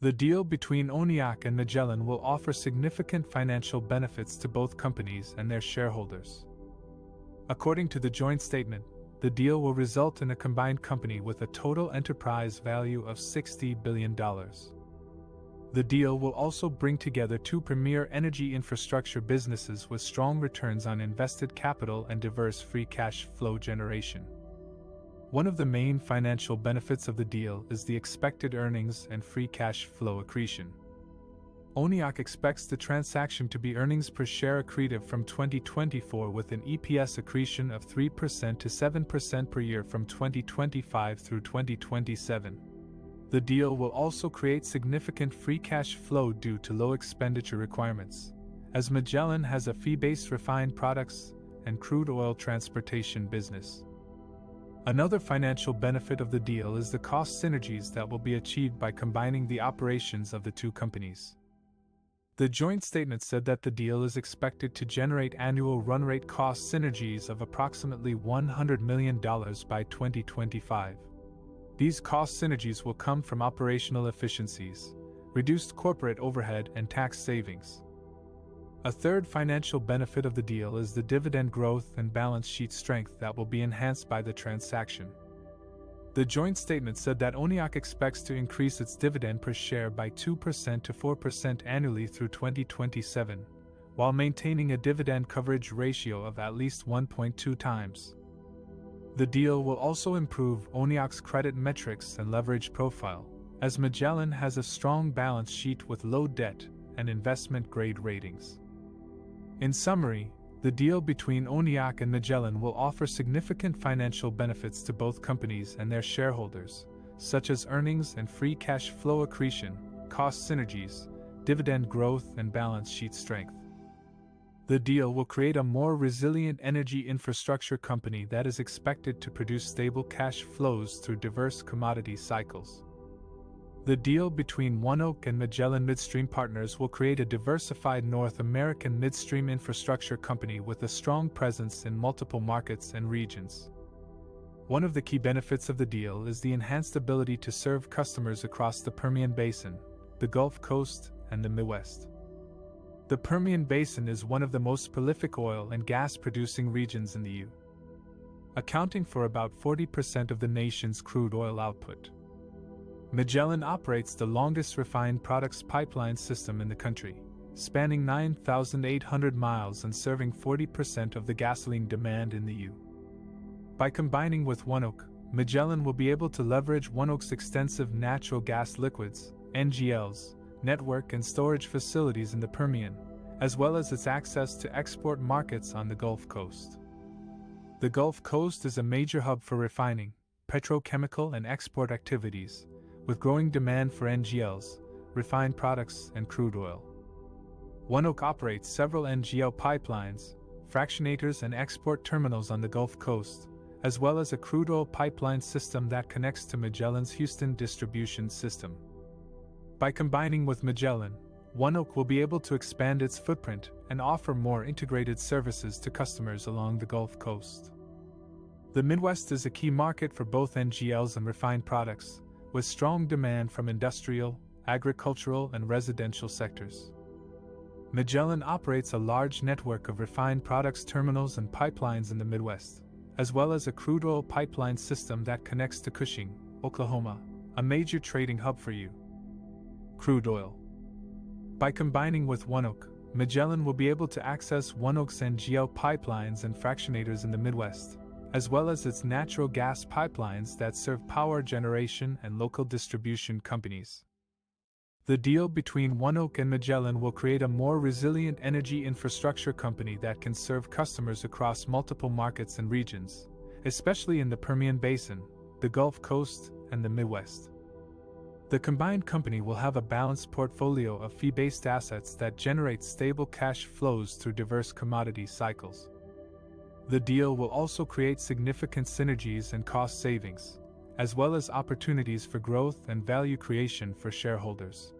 The deal between Oneok and Magellan will offer significant financial benefits to both companies and their shareholders. According to the joint statement, the deal will result in a combined company with a total enterprise value of $60 billion. The deal will also bring together two premier energy infrastructure businesses with strong returns on invested capital and diverse free cash flow generation. One of the main financial benefits of the deal is the expected earnings and free cash flow accretion. Oneok expects the transaction to be earnings per share accretive from 2024 with an EPS accretion of 3% to 7% per year from 2025 through 2027. The deal will also create significant free cash flow due to low expenditure requirements, as Magellan has a fee-based refined products and crude oil transportation business. Another financial benefit of the deal is the cost synergies that will be achieved by combining the operations of the two companies. The joint statement said that the deal is expected to generate annual run rate cost synergies of approximately $100 million by 2025. These cost synergies will come from operational efficiencies, reduced corporate overhead, and tax savings. A third financial benefit of the deal is the dividend growth and balance sheet strength that will be enhanced by the transaction. The joint statement said that Oneok expects to increase its dividend per share by 2% to 4% annually through 2027, while maintaining a dividend coverage ratio of at least 1.2 times. The deal will also improve Oneok's credit metrics and leverage profile, as Magellan has a strong balance sheet with low debt and investment-grade ratings. In summary, the deal between Oneok and Magellan will offer significant financial benefits to both companies and their shareholders, such as earnings and free cash flow accretion, cost synergies, dividend growth, and balance sheet strength. The deal will create a more resilient energy infrastructure company that is expected to produce stable cash flows through diverse commodity cycles. The deal between Oneok and Magellan Midstream Partners will create a diversified North American midstream infrastructure company with a strong presence in multiple markets and regions. One of the key benefits of the deal is the enhanced ability to serve customers across the Permian Basin, the Gulf Coast, and the Midwest. The Permian Basin is one of the most prolific oil and gas producing regions in the U.S., accounting for about 40% of the nation's crude oil output. Magellan operates the longest refined products pipeline system in the country, spanning 9,800 miles and serving 40% of the gasoline demand in the U.S. By combining with Oneok, Magellan will be able to leverage Oneok's extensive natural gas liquids, NGLs, network and storage facilities in the Permian, as well as its access to export markets on the Gulf Coast. The Gulf Coast is a major hub for refining, petrochemical and export activities, with growing demand for NGLs, refined products, and crude oil. Oneok operates several NGL pipelines, fractionators, and export terminals on the Gulf Coast, as well as a crude oil pipeline system that connects to Magellan's Houston distribution system. By combining with Magellan, Oneok will be able to expand its footprint and offer more integrated services to customers along the Gulf Coast. The Midwest is a key market for both NGLs and refined products, with strong demand from industrial, agricultural, and residential sectors. Magellan operates a large network of refined products terminals and pipelines in the Midwest, as well as a crude oil pipeline system that connects to Cushing, Oklahoma, a major trading hub for crude oil. By combining with Oneok, Magellan will be able to access Oneok's NGL pipelines and fractionators in the Midwest, as well as its natural gas pipelines that serve power generation and local distribution companies. The deal between Oneok and Magellan will create a more resilient energy infrastructure company that can serve customers across multiple markets and regions, especially in the Permian Basin, the Gulf Coast, and the Midwest. The combined company will have a balanced portfolio of fee-based assets that generate stable cash flows through diverse commodity cycles. The deal will also create significant synergies and cost savings, as well as opportunities for growth and value creation for shareholders.